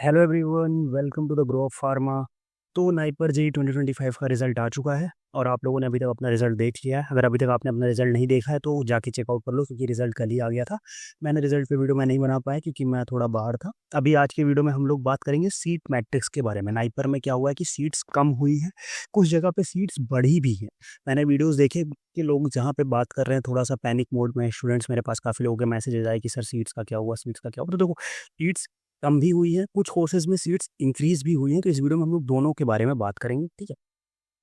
Hello everyone, welcome to the grow of pharma. तो NIPER JEE 2025 का result आ चुका है और आप लोगों ने अभी तक अपना रिजल्ट देख लिया है। अगर अभी तक आपने अपना रिजल्ट नहीं देखा है तो जाके चेकआउट कर लो, क्योंकि रिजल्ट कल ही आ गया था। मैंने रिजल्ट पे वीडियो मैं नहीं बना पाया क्योंकि मैं थोड़ा बाहर था। अभी आज के वीडियो में हम लोग बात करेंगे सीट मैट्रिक्स के बारे में। नाइपर में क्या हुआ है कि सीट्स कम हुई है, कुछ जगह पे सीट्स बढ़ी भी हैं। मैंने वीडियोज़ देखे कि लोग जहाँ पे बात कर रहे हैं थोड़ा सा पैनिक मोड में, स्टूडेंट्स मेरे पास काफ़ी लोगों के मैसेजेस आए कि सर सीट्स का क्या हुआ, सीट्स का क्या हुआ। तो देखो, सीट्स कम भी हुई है, कुछ कोर्सेज में सीट्स इंक्रीज भी हुई हैं। तो इस वीडियो में हम लोग दोनों के बारे में बात करेंगे, ठीक है।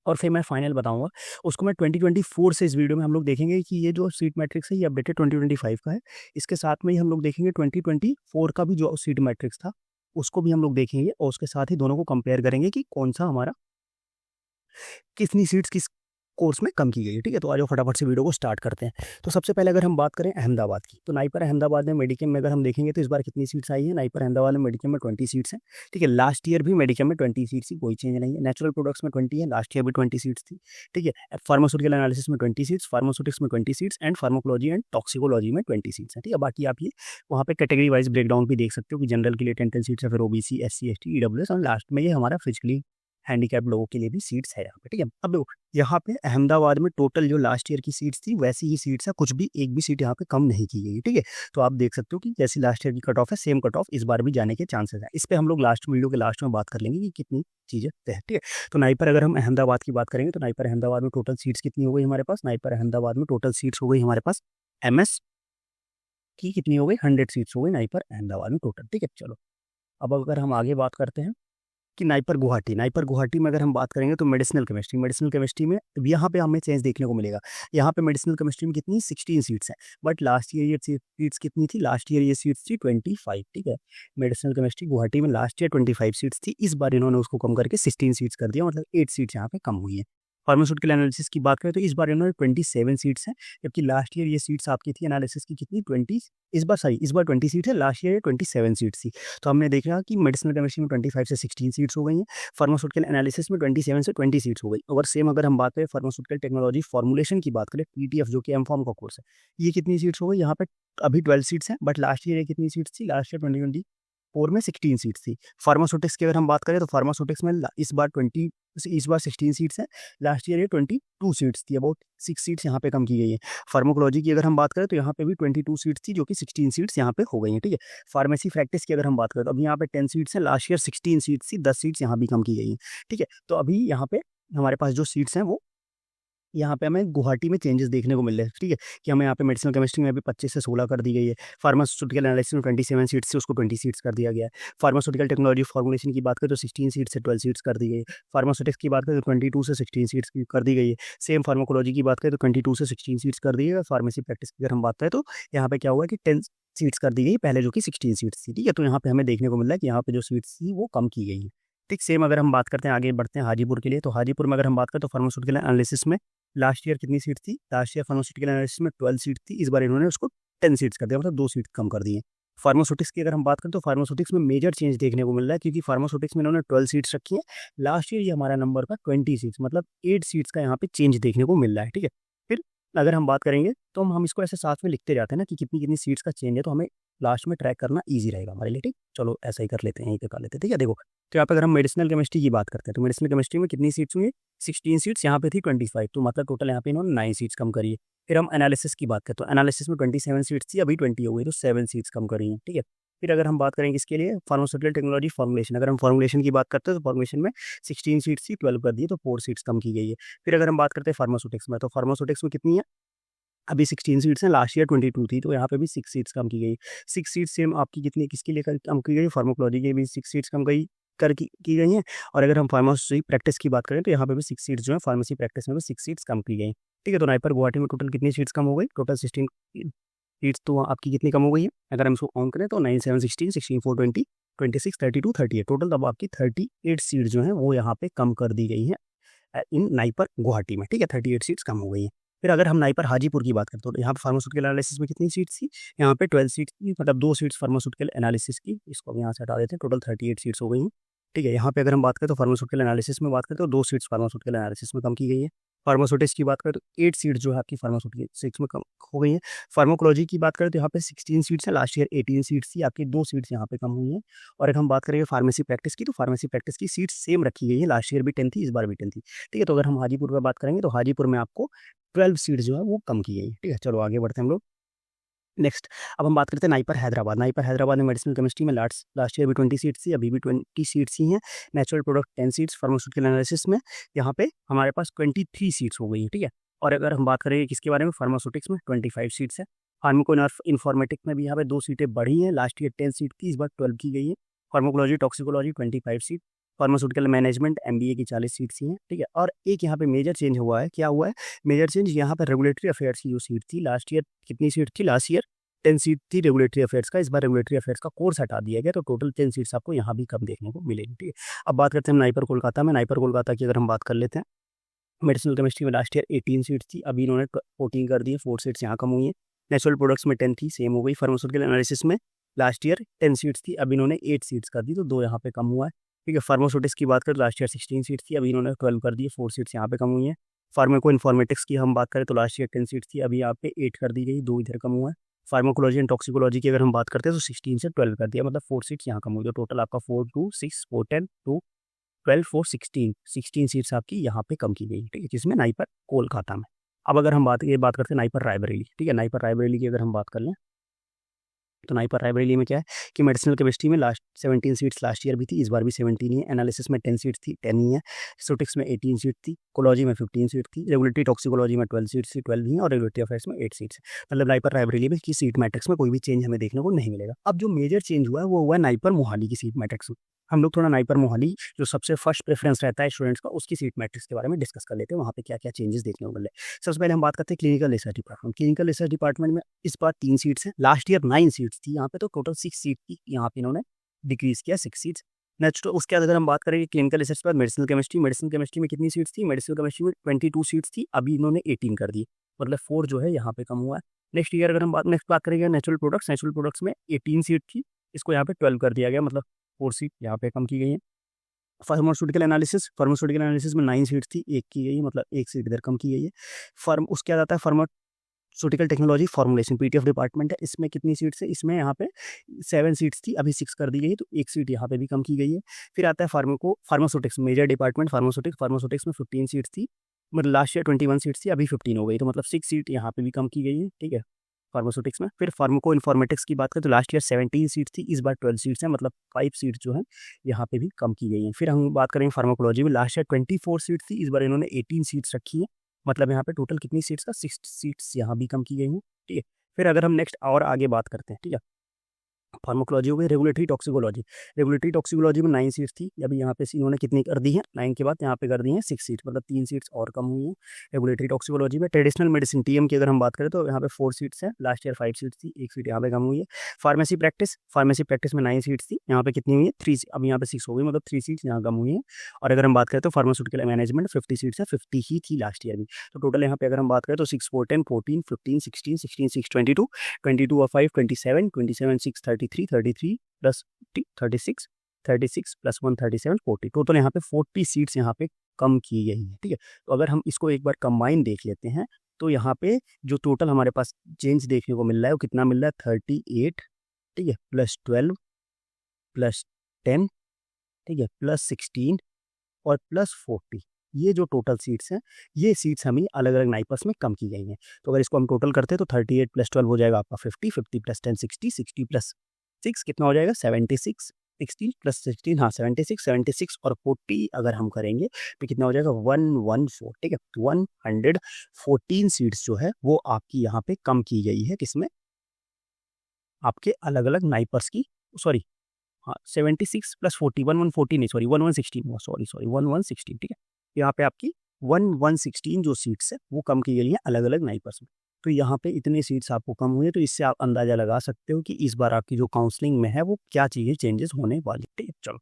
और फिर मैं फाइनल बताऊंगा उसको। मैं 2024 से इस वीडियो में हम लोग देखेंगे कि ये जो सीट मैट्रिक्स है ये अपडेटेड 2025 का है। इसके साथ में ही हम लोग देखेंगे 2024 का भी जो सीट मैट्रिक्स था उसको भी हम लोग देखेंगे, और उसके साथ ही दोनों को कंपेयर करेंगे कि कौन सा हमारा कितनी सीट्स किस कोर्स में कम की गई है, ठीक है। तो आज फटाफट से वीडियो को स्टार्ट करते हैं। तो सबसे पहले अगर हम बात करें अहमदाबाद की, तो नाइपर अहमदाबाद में मेडिकम में अगर हम देखेंगे तो इस बार कितनी सीट्स आई है। नाइपर अहमदाबाद में मेडिकम में 20 सीट्स हैं, ठीक है। लास्ट ईयर भी मेडिकम में 20 सीट्स थी, कोई चेंज नहीं है। नेचुरल प्रोडक्ट्स में 20 है, लास्ट ईयर भी 20 सीट्स थी, ठीक है। फार्मास्यूटिकल एनालिसिस में 20 सीट्स, फार्मास्यूटिक्स में 20 seats and pharmacology and toxicology में 20 सीट्स हैं, ठीक है। बाकी आप ये वहाँ पे कैटेगरी वाइज ब्रेकडाउन भी देख सकते हो कि जनरल के लिए 10 सीट्स है, फिर ओबीसी, एससी, एसटी, ईडब्ल्यूएस और लास्ट में ये हमारा फिजिकली हैंडीकैप लोगों के लिए भी सीट्स है यहाँ पे, ठीक है। अब देखो, यहाँ पे अहमदाबाद में टोटल जो लास्ट ईयर की सीट्स थी वैसी ही सीट्स है, कुछ भी एक भी सीट यहाँ पे कम नहीं की गई, ठीक है। तो आप देख सकते हो कि जैसी लास्ट ईयर की कट ऑफ है सेम कट ऑफ इस बार भी जाने के चांसेस है। इस पे हम लोग लास्ट वीडियो के लास्ट में बात कर लेंगे कि कितनी चीजें तय है, ठीक है। तो नाइपर अगर हम अहमदाबाद की बात करेंगे तो नाइपर अहमदाबाद में टोटल सीट्स कितनी हो गई हमारे पास। नाइपर अहमदाबाद में टोटल सीट्स हो गई हमारे पास एमएस की कितनी हो गई, 100 सीट्स हो गई नाइपर अहमदाबाद में टोटल, ठीक है। चलो, अब अगर हम आगे बात करते हैं कि नाइपर गुवाहाटी में अगर हम बात करेंगे तो मेडिसिनल केमिस्ट्री में यहाँ पे हमें चेंज देखने को मिलेगा। यहाँ पे मेडिसिनल केमिस्ट्री में कितनी 16 सीट्स हैं, बट लास्ट ईयर ये सीट्स कितनी थी, लास्ट ईयर ये सीट्स थी 25, ठीक है। मेडिसिनल केमिस्ट्री गुवाहाटी में लास्ट ईयर 25 सीट्स थी, इस बार इन्होंने उसको कम करके 16 सीट्स कर दिया, मतलब 8 सीट्स यहाँ पे कम हुई है। फार्मास्यूटिकल एनालिसिस की बात करें तो इस बार इन्होंने 27 सीट्स हैं, जबकि लास्ट ईयर ये सीट्स आपकी थी एनालिसिस की कितनी 20, इस बार 20 सीट्स है, लास्ट ईयर 27 सीट्स थी। तो हमने देखा कि मेडिसिनल केमिस्ट्री में 25 से 16 सीट्स हो गई हैं, फार्मास्यूटिकल एनालिसिस में 27 से 20 सीट्स हो गई। और सेम अगर हम बात करें फार्मास्यूटिकल टेक्नोलॉजी फॉर्मुलेशन की बात करें, पीटीएफ जो कि एमफॉर्म का कोर्स है, ये कितनी सीट्स हो गई यहाँ पे, अभी 12 सीट्स हैं, बट लास्ट ईयर ये कितनी सीट्स थी, लास्ट ईयर 2024 में 16 सीट्स थी। फार्मास्यूटिक्स की अगर हम बात करें तो फार्मास्यूटिक्स में इस बार 16 सीट्स हैं, लास्ट ईयर ये 22 सीट्स थी, अबाउट 6 सीट्स यहाँ पे कम की गई है। फार्माकोलॉजी की अगर हम बात करें तो यहाँ पे भी 22 सीट्स थी, जो कि 16 सीट्स यहाँ पे हो गई हैं, ठीक है। फार्मेसी प्रैक्टिस की अगर हम बात करें तो अभी यहाँ पे 10 सीट्स हैं, लास्ट ईयर 16 सीट्स थी, 10 सीट्स यहाँ भी कम की गई हैं, ठीक है। तो अभी यहाँ पे हमारे पास जो सीट्स हैं वो यहाँ पे हमें गुवाहाटी में चेंजेस देखने को मिल रहे हैं, ठीक है। कि हमें यहाँ पे मेडिसिनल केमिस्ट्री में भी 25 से 16 कर दी गई है। फार्मास्यूटिकल एनालिसिस में 27 सीट्स से उसको 20 सीट्स कर दिया गया है। फार्मास्यूटिकल टेक्नोलॉजी फॉर्मुलेशन की बात करें तो 16 सीट्स से 12 सीट्स कर दी गई है। फार्मास्यूटिक्स की बात करें तो 22 से 16 सीट्स कर दी गई है। सेम फार्माकोलॉजी की बात करें तो 22 से 16 सीट्स कर दी है। फार्मेसी प्रैक्टिस की अगर हम बात करें तो यहाँ पे क्या हुआ है कि 10 सीट्स कर दी गई, पहले जो कि 16 सीट्स थी, ठीक है। तो यहाँ पे हमें देखने को मिल रहा है कि यहाँ पे जो सीट्स थी वो कम की गई है, ठीक। सेम अगर हम बात करते हैं, आगे बढ़ते हैं हाजीपुर के लिए, तो हाजीपुर में अगर हम बात करें तो फार्मास्यूटिकल एनालिसिस में लास्ट ईयर कितनी सीट थी, लास्ट ईयर फार्मास्यूटिकल एनालिसिस में 12 सीट थी, इस बार इन्होंने उसको 10 सीट्स कर दिया, मतलब 2 सीट कम कर दी है। फार्मास्यूटिक्स की अगर हम बात करें तो फार्मास्यूटिक्स में मेजर चेंज देखने को मिल रहा है, क्योंकि फार्मास्यूटिक्स में इन्होंने 12 सीट्स रखी है, लास्ट ईयर ये हमारा नंबर का 20 सीट्स, मतलब 8 सीट्स का यहाँ पे चेंज देखने को मिल रहा है, ठीक है। फिर अगर हम बात करेंगे तो हम इसको ऐसे साथ में लिखते जाते हैं ना कि कितनी कितनी सीट्स का चेंज है, तो हमें लास्ट में ट्रैक करना ईजी रहेगा हमारे लिए, ठीक। चलो ऐसा ही कर लेते हैं, यहीं पे कर लेते हैं, ठीक है। देखो, तो यहाँ पे अगर हम मेडिसिनल केमिस्ट्री की बात करते हैं तो मेडिसिनल केमिस्ट्री में कितनी सीट्स हुई, 16 सीट्स, यहाँ पे थी 25, तो मतलब टोटल यहाँ पे इन्होंने 9 सीट्स कम करी है। फिर हम एनालिसिस की बात करें तो एनालिसिस में 27 सीट्स थी, अभी 20 हो गई, तो 7 सीट्स कम करी हैं, ठीक है। फिर अगर हम बात करेंगे इसके लिए फार्मास्यूटिकल टेक्नोलॉजी फॉर्मुलेशन, अगर हम फॉर्मुलेशन की बात करते हैं तो फॉर्मुलेशन में 16 सीट्स थी, 12 कर दी, तो 4 सीट्स कम की गई है। फिर अगर हम बात करते हैं फार्मास्यूटिक्स में, तो फार्मास्यूटिक्स में कितनी है, अभी 16 सीट्स हैं, लास्ट ईयर 22 थी, तो यहाँ पे भी 6 सीट्स कम की गई। 6 सीट्स सेम आपकी कितनी किसके लिए कम की गई, फार्माकोलॉजी की भी 6 सीट्स कम गई की गई हैं। और अगर हम फार्मेसी प्रैक्टिस की बात करें तो यहाँ पे भी 6 सीट्स जो है फार्मेसी प्रैक्टिस में भी 6 सीट्स कम की गई, ठीक है। तो नाइपर गुवाहाटी में टोटल कितनी सीट्स कम हो गई, टोटल 16 सीट्स तो आपकी कितनी कम हो गई है, अगर हम इसको काउंट करें तो 9 7 16 16 4 20 26 32 38, टोटल तब आपकी 38 सीट जो है वो यहाँ पे कम कर दी गई है इन नाइपर गुवाहाटी में, ठीक है। 38 सीट्स कम हो गई हैं। फिर अगर हम नाइपर हाजीपुर की बात करें तो यहाँ पे फार्मास्यूटिकल एनालिसिस में कितनी सीट्स थी, यहाँ पे 12 सीट्स थी, मतलब 2 सीट्स फार्मास्यूटिकल एनालिसिस की, इसको हम यहाँ से हटा देते हैं, टोटल 38 सीट्स हो गई हैं, ठीक है। यहाँ पे अगर हम बात करें तो फार्मास्यूटिकल एनालिसिस में बात करें तो 2 सीट्स फार्मास्यूटिकल एनालिसिस में कम की गई है। फार्मास्यूटिक्स की बात करें तो 8 सीट जो है आपकी फार्मास्यूटिक्स में कम हो गई हैं। फार्माकोलॉजी की बात करें तो यहाँ पे 16 सीट्स हैं, लास्ट ईयर 18 सीट्स थी, आपकी 2 सीट्स यहाँ पे कम हुई हैं। और अगर हम बात करेंगे फार्मेसी प्रैक्टिस की, तो फार्मेसी प्रैक्टिस की सीट्स सेम रखी गई है, लास्ट ईयर भी 10 थी, इस बार भी 10 थी। ठीक है, तो अगर हम हाजीपुर में बात करेंगे तो हाजीपुर में आपको 12 सीट्स जो है वो कम की गई है। ठीक है, चलो आगे बढ़ते हैं हम लोग। नेक्स्ट, अब हम बात करते हैं नाइपर हैदराबाद। नाइपर हैदराबाद में मेडिसिनल केमिस्ट्री में लास्ट ईयर भी 20 सीट्स थी, अभी भी 20 सीट्स ही हैं। Natural product 10 seats, pharmaceutical analysis में यहाँ पे हमारे पास 23 सीट्स हो गई हैं। ठीक है, और अगर हम बात करेंगे किसके बारे में, फार्मास्यूटिक्स में 25 सीट्स है। फार्माको इन्फॉर्मेटिक्स में भी यहाँ पे 2 सीटें बढ़ी हैं, लास्ट ईयर 10 सीट थी, इस बार 12 की गई है। Pharmacology toxicology 25 seat, pharmaceutical management MBA की 40 सीट्स ही हैं। ठीक है, और एक यहाँ पे मेजर चेंज हुआ है, क्या हुआ है मेजर चेंज, यहाँ पर रेगुलेटरी अफेयर्स की जो सीट थी, लास्ट ईयर कितनी सीट थी, लास्ट ईयर 10 सीट थी रेगुलेटरी अफेयर्स का, इस बार रेगुलेटरी अफेयर्स का कोर्स हटा दिया गया, तो टोटल 10 सीट्स आपको यहाँ भी कम देखने को मिलेगी। ठीक है, अब बात करते हैं नाइपर कोलकाता में। नाइपर कोलकाता की अगर हम बात कर लेते हैं, मेडिसिनल केमिस्ट्री में लास्ट ईयर 18 सीट्स थी, अभी इन्होंने 14 कर दी है, 4 सीट्स यहाँ कम हुई है। नेचुरल प्रोडक्ट्स में 10 थी, सेम हो गई। फार्मास्यूटिकल एनालिसिस में लास्ट ईयर 10 सीट्स थी, अभी इन्होंने 8 सीट्स कर दी, तो 2 यहाँ पे कम हुआ है। ठीक है, फार्मास्यूटिक्स की बात करें तो लास्ट ईयर 16 सीट्स थी, अभी इन्होंने 12 कर दी है, 4 सीट्स यहाँ पे कम हुई है। फार्माको इन्फॉर्मेटिक्स की हम बात करें तो लास्ट ईयर 10 सीट्स थी, अभी यहाँ पे 8 कर दी गई, 2 इधर कम हुआ है। फार्माकोलॉजी एंड टॉक्सिकोलॉजी की अगर हम बात करते हैं तो 16 से 12 कर दिया, मतलब 4 सीट्स यहाँ कम हुई, तो टोटल आपका 4 2 6 4 10 2 12 4 16 सीट्स आपकी यहाँ पे कम की गई। ठीक है, जिसमें नाइपर कोलकाता में। अब अगर हम बात करते हैं नाइपर रायबरेली। ठीक है, नाइपर रायबरेली की अगर हम बात कर लें तो नाइपर रायबरेली में क्या है कि मेडिसिनल केमिस्ट्री में लास्ट 17 सीट्स लास्ट ईयर भी थी, इस बार भी 17 ही है। एनालिसिस में 10 सीट्स थी, 10 ही है। स्टैटिस्टिक्स में 18 सीट थी, कोलॉजी में 15 सीट थी, रेगुलेटरी टॉक्सिकोलॉजी में 12 सीट्स थी, 12 ही है, और रेगुलेटरी अफेयर्स में 8 सीट्स है। मतलब नाइपर रायबरेली में की सीट मैट्रिक्स में कोई भी चेंज हमें देखने को नहीं मिलेगा। अब जो मेजर चेंज हुआ है वो हुआ है नाइपर मोहाली की सीट मैट्रिक्स में। हम लोग थोड़ा नाइपर मोहाली जो सबसे फर्स्ट प्रेफरेंस रहता है स्टूडेंट्स का, उसकी सीट मैट्रिक्स के बारे में डिस्कस कर लेते हैं, वहाँ पे क्या क्या चेंजेस देखने को मिले। सबसे पहले हम बात करते हैं clinical research department. Clinical research department में इस बार 3 सीट्स हैं, लास्ट ईयर 9 सीट्स थी यहाँ पे, तो टोटल 6 सीट थी, यहाँ पे इन्होंने डिक्रीज किया 6 सीट्स। नेक्स्ट उसके बाद अगर हम बात करेंगे क्लिनिकल रिसर्च पर मेडिसिनल केमिस्ट्री, मेडिसिनल केमिस्ट्री में कितनी सीट्स थी, मेडिसिनल केमिस्ट्री में 22 सीट्स थी, अभी इन्होंने 18 कर दी, मतलब 4 जो है यहाँ पे कम हुआ है। नेक्स्ट बात करेंगे नेचुरल प्रोडक्ट्स। नेचुरल प्रोडक्ट्स में 18 सीट थी, इसको यहाँ पे 12 कर दिया गया, मतलब 4 सीट यहाँ पे कम की गई है। फार्मास्यूटिकल एनालिसिस में 9 सीट्स थी, 1 की गई है, मतलब 1 सीट इधर कम की गई है। उसके बाद आता है pharmaceutical technology formulation, PTF department है, इसमें कितनी सीट्स है, इसमें यहाँ पे 7 सीट्स थी, अभी 6 कर दी गई है, तो 1 सीट यहाँ पे भी कम की गई है। फिर आता है फार्मास्यूटिक्स मेजर डिपार्टमेंट फार्मास्यूटिक्स में 15 सीट्स थी, मतलब लास्ट ईयर 21 सीट्स थी, अभी 15 हो गई, तो मतलब 6 सीट यहाँ पे भी कम की गई है। ठीक है, फार्मास्यूटिक्स में। फिर फार्माको इन्फॉर्मेटिक्स की बात करें तो लास्ट ईयर 17 सीट्स थी, इस बार 12 सीट्स हैं, मतलब 5 सीट्स जो हैं यहाँ पे भी कम की गई हैं। फिर हम बात करेंगे फार्माकोलॉजी में, लास्ट ईयर 24 सीट्स थी, इस बार इन्होंने 18 सीट्स रखी है, मतलब यहाँ पे टोटल कितनी सीट्स का 6 सीट्स यहाँ भी कम की गई हैं। ठीक है, फिर अगर हम नेक्स्ट और आगे बात करते हैं, ठीक है, फार्माकोलॉजी हो गई। रेगुलेटरी टॉक्सिकोलॉजी में 9 सीट्स थी, अभी यहाँ पे इन्होंने कितनी कर दी है, 9 के बाद यहाँ पे कर दी है 6 सीट्स, मतलब 3 सीट्स और कम हुई है रेगुलेटरी टॉक्सिकोलॉजी में। ट्रेडिशनल मेडिसिन टीएम की अगर हम बात करें तो यहाँ पे 4 सीट्स है, लास्ट ईयर 5 सीट्स थी, 1 सीट यहाँ पे कम हुई है। फार्मेसी प्रैक्टिस में 9 सीट्स थी, यहाँ पे कितनी हुई है 3, अब यहाँ पे 6 हो गई, मतलब 3 सीट्स यहाँ कम हुई है। और अगर हम बात करें तो फार्मास्यूटिकल मैनेजमेंट 50 सीट्स है, 50 ही थी लास्ट ईयर में, तो टोटल यहाँ पे अगर हम बात करें तो 6 4 10 14 15 16 16 6 22 22 और 5 27 27 6 33 33 प्लस 36 36 प्लस 1 37 40, टोटल यहाँ पे 40 सीट्स यहाँ पे कम की गई है। ठीक है, तो अगर हम इसको एक बार कंबाइन देख लेते हैं तो यहाँ पे जो टोटल हमारे पास चेंज देखने को मिल रहा है वो कितना मिल रहा है 38, ठीक है, प्लस 12 प्लस 10, ठीक है, प्लस 16 और प्लस 40, ये जो टोटल सीट्स हैं ये सीट्स हमें अलग अलग नाइपर्स में कम की गई हैं। तो अगर इसको हम टोटल करते हैं तो 38 प्लस 12 हो जाएगा आपका 50, 50 प्लस 10 60, 60 प्लस 6 कितना हो जाएगा 76, 16 प्लस 16 हाँ 76, 76 और 40 अगर हम करेंगे तो कितना हो जाएगा 114। ठीक है, 114 सीट्स जो है वो आपकी यहाँ पे कम की गई है, किसमें, आपके अलग अलग नाइपर्स की, सॉरी हाँ 76 प्लस 40 1114 नहीं सॉरी 1116 हुआ, सॉरी 1116। ठीक है, यहाँ पे आपकी 1116 जो सीट्स है वो कम की गई है अलग अलग नाइपर्स में। तो यहाँ पे इतने सीट्स आपको कम हुए, तो इससे आप अंदाजा लगा सकते हो कि इस बार आपकी जो काउंसलिंग में है वो क्या चीज़ें चेंजेस होने वाली। ठीक है, चलो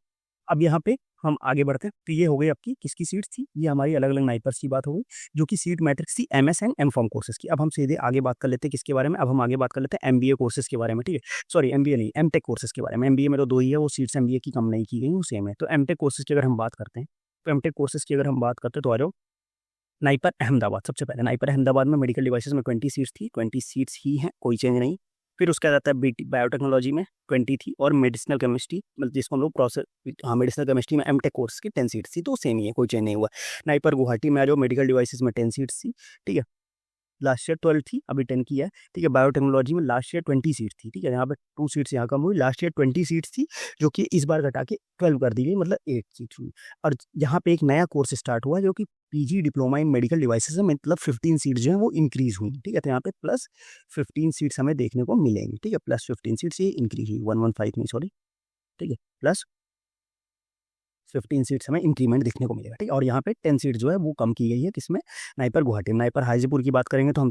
अब यहाँ पे हम आगे बढ़ते हैं। तो ये हो गई आपकी किसकी सीट्स थी, ये हमारी अलग अलग नाइपर्स की बात हो गई जो कि सीट मैट्रिक्स थी एमएस एंड एमफॉर्म कोर्सेज की। अब हम सीधे आगे बात कर लेते हैं किसके बारे में, अब हम आगे बात कर लेते हैं एमबीए कोर्सेज के बारे में। ठीक है, सॉरी एमबीए नहीं, एमटेक कोर्सेज के बारे में। एमबीए में तो 2 ही है, वो सीट्स एमबीए की कम नहीं की गई, वो सेम है। तो एमटेक कोर्सेज की अगर हम बात करते हैं तो एमटेक कोर्सेज की अगर हम बात करते हैं तो आ जाओ नाइपर अहमदाबाद, सबसे पहले नाइपर अहमदाबाद में मेडिकल डिवाइसेस में 20 सीट्स थी, 20 सीट्स ही हैं, कोई चेंज नहीं। फिर उसके बाद आता है बीटी बायोटेक्नोलॉजी में 20 थी, और मेडिसिनल केमिस्ट्री मतलब जिसको हम लोग प्रोसेस, हाँ मेडिसिनल केमिस्ट्री में एमटेक कोर्स की 10 सीट्स थी, तो सेम ही है, कोई चेंज नहीं हुआ। नाइपर गुवाहाटी में आ जाओ, मेडिकल डिवाइसेस में 10 सीट्स थी, ठीक है। लास्ट ईयर 12 थी, अभी 10 की है, ठीक है। बायोटेक्नोलॉजी में लास्ट ईयर 20 सीट थी, ठीक है। यहाँ पे 2 सीट्स यहाँ कम हुई, लास्ट ईयर 20 सीट्स थी, जो कि इस बार घटा के 12 कर दी गई, मतलब 8 सीट हुई। और यहाँ पे एक नया कोर्स स्टार्ट हुआ जो कि PG diploma in medical devices है, मतलब 15 सीट जो है वो इंक्रीज हुई, ठीक है। तो यहाँ पे प्लस 15 सीट्स हमें देखने को मिलेंगी, ठीक है। प्लस 15 सीट्स ये इंक्रीज हुई, 115 नहीं सॉरी, ठीक है, प्लस 15 सीट्स हमें इंक्रीमेंट देखने को मिलेगा, ठीक है। और यहाँ पे 10 सीट जो है वो कम की गई है, किसमें, नाइपर गुवाहाटी में। नाइपर हाजीपुर की बात करेंगे तो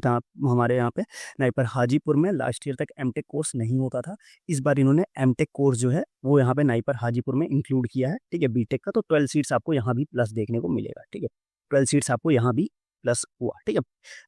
हमारे यहाँ पे नाइपर हाजीपुर में लास्ट ईयर तक एमटेक कोर्स नहीं होता था, इस बार इन्होंने एमटेक कोर्स जो है वो यहाँ पे नाइपर हाजीपुर में इंक्लूड किया है, ठीक है, बीटेक का। तो 12 सीट्स आपको यहाँ भी प्लस देखने को मिलेगा, ठीक है। 12 सीट्स आपको यहाँ भी प्लस हुआ, ठीक है।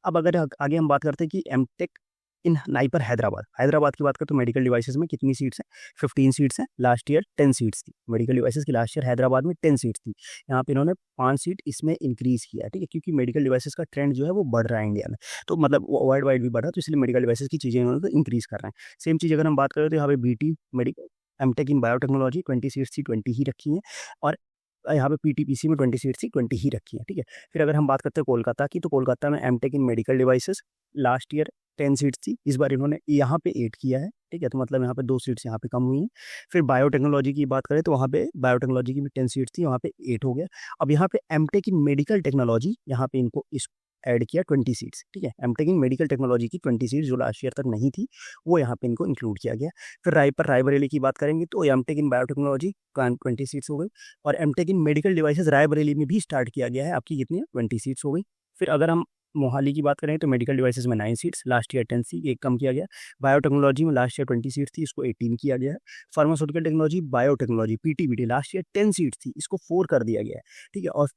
अब अगर आगे हम बात करते हैं कि एमटेक इन नाइपर हैदराबाद, हैदराबाद की बात करें तो मेडिकल डिवाइसेस में कितनी सीट्स हैं, 15 सीट्स हैं, लास्ट ईयर 10 सीट्स थी। मेडिकल डिवाइसेस की लास्ट ईयर हैदराबाद में 10 सीट्स थी, यहाँ पे इन्होंने 5 सीट इसमें इंक्रीज किया है, ठीक है, क्योंकि मेडिकल डिवाइसेस का ट्रेंड जो है वो बढ़ रहा है इंडिया में, तो मतलब वर्ल्ड वाइड भी बढ़ रहा है, तो इसलिए मेडिकल डिवाइसेस की चीज़ें इन्होंने तो इंक्रीज कर रहे हैं। सेम चीज़ अगर हम बात करें तो यहाँ पे BT medical MTech in biotechnology 20 seats थी, 20 ही रखी हैं, और यहाँ पे पीटीपीसी में 20 सीट्स थी, 20 ही रखी है, ठीक है। फिर अगर हम बात करते हैं कोलकाता की, तो कोलकाता में MTech in medical devices last year 10 seats थी, इस बार इन्होंने यहाँ पे 8 किया है, ठीक है। तो मतलब यहाँ पे 2 सीट्स यहाँ पे कम हुई हैं। फिर बायोटेक्नोलॉजी की बात करें तो वहाँ पे बायोटेक्नोलॉजी की भी 10 सीट्स थी, वहाँ पे 8 हो गया। अब यहाँ पे एमटेक इन मेडिकल टेक्नोलॉजी, यहाँ पे इनको इस ऐड किया 20 सीट्स, ठीक है। एमटेक इन मेडिकल टेक्नोलॉजी की 20 सीट्स जो लास्ट ईयर तक नहीं थी, वो यहाँ पे इनको इंक्लूड किया गया। फिर रायबरेली की बात करेंगे तो एमटेक इन बायोटेक्नोलॉजी 20 सीट्स हो गई, और MTech in medical devices Raebareli में भी स्टार्ट किया गया है, आपकी कितनी है, 20 सीट्स हो गई। फिर अगर हम मोहाली की बात करें तो मेडिकल डिवाइसेस में 9 सीट्स, लास्ट ईयर 10 थी, एक कम किया गया। बायोटेक्नोलॉजी में लास्ट ईयर 20 सीट्स थी, इसको 18 किया गया है। Pharmaceutical technology biotechnology PTBT last year 10 seats थी, इसको 4 कर दिया गया है, ठीक है। और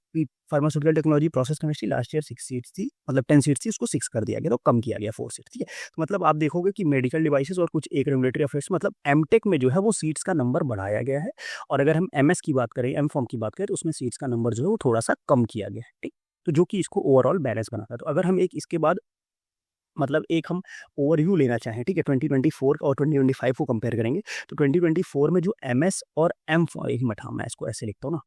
pharmaceutical technology process chemistry last year 6 seats थी, मतलब 10 सीट्स थी, उसको 6 कर दिया गया, तो कम किया गया 4 सीट्स, ठीक है। तो मतलब आप देखोगे कि मेडिकल डिवाइसेस और कुछ एक रेगुलेटरी अफेयर्स, मतलब एमटेक में जो है वो सीट्स का नंबर बढ़ाया गया है, और अगर हम एमएस की बात करें, एम फॉर्म की बात करें, तो उसमें सीट्स का नंबर जो है वो थोड़ा सा कम किया गया है, ठीक। तो जो कि इसको ओवरऑल बैलेंस बनाता है। तो अगर हम एक इसके बाद मतलब एक हम ओवरव्यू लेना चाहें, ठीक है, 2024 और 2025 को कंपेयर करेंगे, तो 2024 में जो एमएस और एम, एक मिनट, हाँ मैं इसको ऐसे लिखता हूँ ना,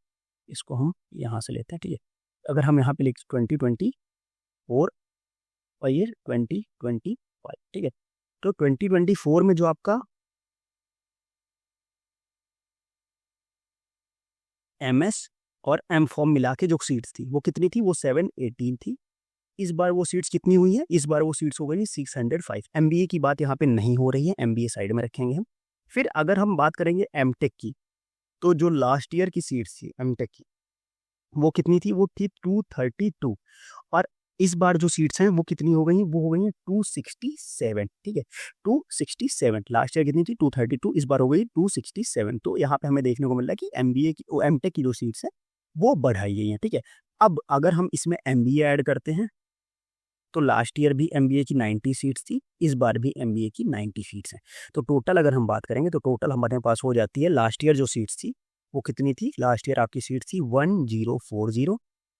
इसको हम यहाँ से लेते हैं, ठीक है। अगर हम यहाँ पे लिख 2024 और ये 2025, ठीक है। तो 2024 में जो आपका एमएस और एम फॉर्म मिला के जो सीट्स थी वो कितनी थी, वो 718 थी। इस बार वो सीट्स कितनी हुई हैं, इस बार वो सीट्स हो गई 605। एमबीए की बात यहाँ पे नहीं हो रही है, एमबीए साइड में रखेंगे हम। फिर अगर हम बात करेंगे एमटेक की, तो जो लास्ट ईयर की सीट्स थी एमटेक की वो कितनी थी, वो थी 232, और इस बार जो सीट्स हैं वो कितनी हो गई हैं, वो हो गई हैं 267, ठीक है, 267। लास्ट ईयर कितनी थी, 232, इस बार हो गई 267। तो यहाँ पे हमें देखने को मिल रहा है कि एमबीए की, एमटेक की जो सीट्स हैं वो बढ़ाई गई हैं, ठीक है। अब अगर हम इसमें एमबीए ऐड करते हैं तो लास्ट ईयर भी एमबीए की 90 सीट्स थी, इस बार भी एमबीए की 90 सीट्स हैं। तो टोटल अगर हम बात करेंगे तो टोटल हमारे पास हो जाती है, लास्ट ईयर जो सीट्स थी वो कितनी थी, लास्ट ईयर आपकी सीट थी 1040।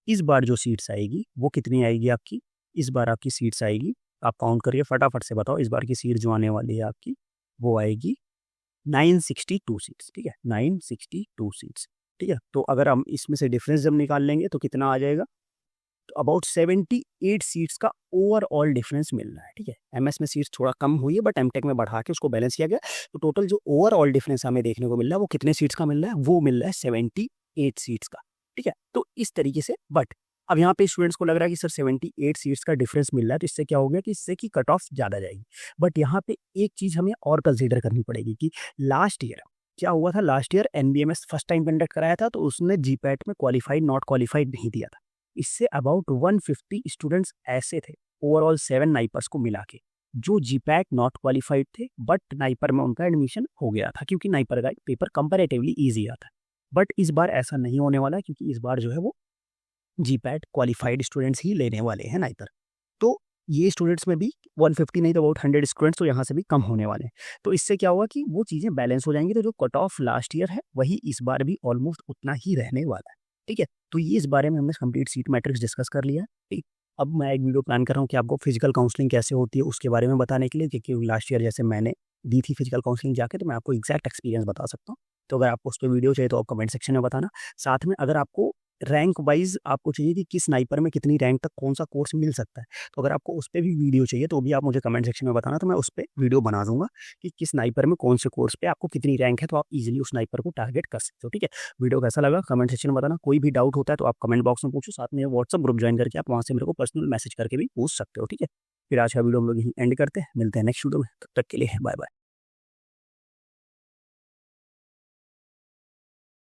इस बार जो सीट्स आएगी वो कितनी आएगी आपकी, इस बार आपकी सीट्स आएगी, आप काउंट करिए फटाफट से बताओ, इस बार की सीट जो आने वाली है आपकी वो आएगी 962 सीट्स, ठीक है, 962 सीट्स, ठीक है। तो अगर हम इसमें से डिफरेंस जब निकाल लेंगे तो कितना आ जाएगा, तो अबाउट 78 सीट्स का ओवरऑल डिफरेंस मिल रहा है, ठीक है। एमएस में सीट्स थोड़ा कम हुई है, बट एमटेक में बढ़ा के उसको बैलेंस किया गया। तो टोटल जो ओवरऑल डिफरेंस हमें देखने को मिल रहा है वो कितने सीट्स का मिल रहा है, वो मिल रहा है 78 सीट्स का, ठीक है। तो इस तरीके से, बट अब यहाँ पे स्टूडेंट्स को लग रहा है कि सर 78 सीट्स का डिफरेंस मिल रहा है, तो इससे क्या हो गया कि इससे की कट ऑफ ज़्यादा जाएगी। बट यहाँ पे एक चीज़ हमें और कंसिडर करनी पड़ेगी कि लास्ट ईयर क्या हुआ था, last year एनबीएमएस first time conduct कराया था, तो उसने जीपैट में क्वालिफाइड नॉट क्वालिफाइड नहीं दिया था। इससे अबाउट 150 स्टूडेंट्स ऐसे थे ओवरऑल 7 नाइपर्स को मिला के, जो जीपैट नॉट क्वालिफाइड थे, बट नाइपर में उनका एडमिशन हो गया था, क्योंकि नाइपर का पेपर कंपैरेटिवली ईजी आता है। बट इस बार ऐसा नहीं होने वाला, क्योंकि इस बार जो है वो जीपैट क्वालिफाइड स्टूडेंट्स ही लेने वाले हैं नाइपर। तो ये स्टूडेंट्स में भी 150 नहीं तो अबाउट 100 स्टूडेंट्स तो यहाँ से भी कम होने वाले हैं। तो इससे क्या होगा कि वो चीज़ें बैलेंस हो जाएंगी, तो जो कट ऑफ लास्ट ईयर है वही इस बार भी ऑलमोस्ट उतना ही रहने वाला है। ठीक है। तो ये इस बारे में हमने कंप्लीट सीट मैट्रिक्स डिस्कस कर लिया है, ठीक। अब मैं एक वीडियो प्लान कर रहा हूँ कि आपको फिजिकल काउंसलिंग कैसे होती है उसके बारे में बताने के लिए, क्योंकि लास्ट ईयर जैसे मैंने दी थी फिजिकल काउंसलिंग जाके, तो मैं आपको एग्जैक्ट एक्सपीरियंस बता सकता हूँ। तो अगर आपको उस पर वीडियो चाहिए तो आप कमेंट सेक्शन में बताना। साथ में अगर आपको रैंक वाइज आपको चाहिए कि किस स्नाइपर में कितनी रैंक तक कौन सा कोर्स मिल सकता है, तो अगर आपको उस पर भी वीडियो चाहिए तो भी आप मुझे कमेंट सेक्शन में बताना, तो मैं उस पर वीडियो बना दूंगा कि किस स्नाइपर में कौन से कोर्स पे आपको कितनी रैंक है, तो आप इजीली उस स्नाइपर को टारगेट कर सकते हो, ठीक है। वीडियो कैसा लगा कमेंट सेक्शन में बताना। कोई भी डाउट होता है तो आप कमेंट बॉक्स में पूछो, साथ में व्हाट्सअप ग्रुप ज्वाइन करके आप वहाँ से मेरे को पर्सनल मैसेज करके भी पूछ सकते हो, ठीक है। फिर आज का वीडियो हम लोग यहीं एंड करते हैं, मिलते हैं नेक्स्ट वीडियो में, तब तक के लिए बाय बाय।